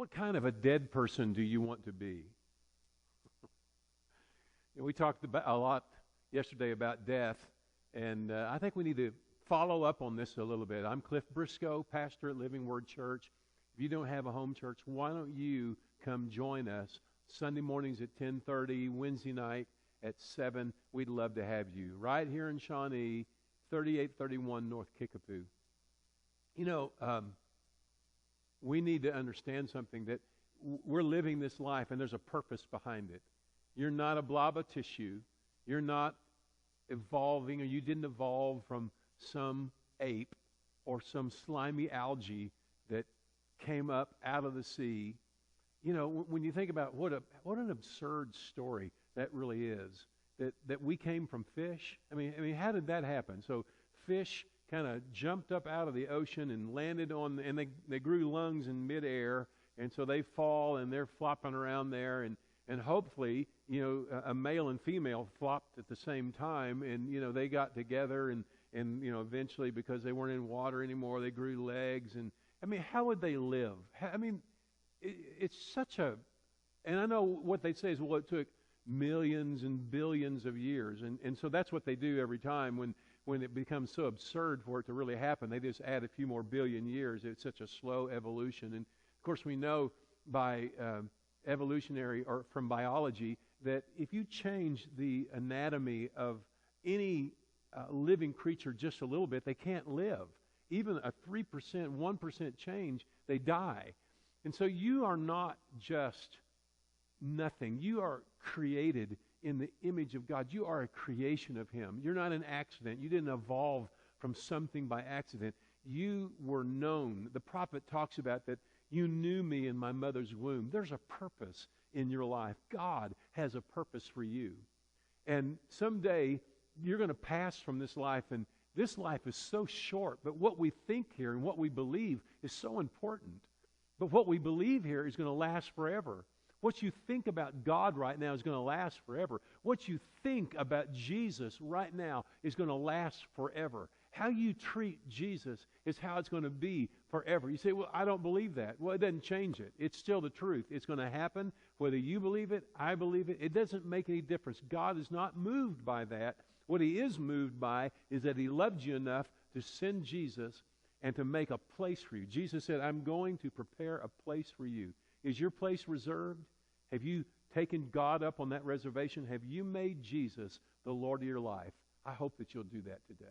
What kind of a dead person do you want to be? We talked a lot yesterday about death, and I think we need to follow up on this a little bit. I'm Cliff Briscoe, pastor at Living Word Church. If you don't have a home church, why don't you come join us Sunday mornings at 10:30, Wednesday night at 7. We'd love to have you right here in Shawnee, 3831 North Kickapoo. You know, we need to understand something, that we're living this life and there's a purpose behind it. You're not a blob of tissue. You're not evolving, or you didn't evolve from some ape or some slimy algae that came up out of the sea. You know, when you think about what an absurd story that really is, that we came from fish. I mean, how did that happen? So fish kind of jumped up out of the ocean and landed on, and they grew lungs in midair, and so they fall and they're flopping around there, and hopefully, you know, a male and female flopped at the same time, and, you know, they got together, and you know, eventually, because they weren't in water anymore, they grew legs. And I mean, how would they live? I mean, it's such a, and I know what they say is, well, it took millions and billions of years, and so that's what they do every time when it becomes so absurd for it to really happen. They just add a few more billion years. It's such a slow evolution. And of course, we know by evolutionary, or from biology, that if you change the anatomy of any living creature just a little bit, they can't live. Even a 3%, 1% change, they die. And so you are not just nothing. You are created in the image of God. You are a creation of Him. You're not an accident. You didn't evolve from something by accident. You were known. The prophet talks about that. You knew me in my mother's womb. There's a purpose in your life. God has a purpose for you. And someday you're going to pass from this life, and this life is so short, but what we think here and what we believe is so important. But what we believe here is going to last forever. What you think about God right now is going to last forever. What you think about Jesus right now is going to last forever. How you treat Jesus is how it's going to be forever. You say, well, I don't believe that. Well, it doesn't change it. It's still the truth. It's going to happen whether you believe it, I believe it. It doesn't make any difference. God is not moved by that. What He is moved by is that He loved you enough to send Jesus and to make a place for you. Jesus said, I'm going to prepare a place for you. Is your place reserved? Have you taken God up on that reservation? Have you made Jesus the Lord of your life? I hope that you'll do that today.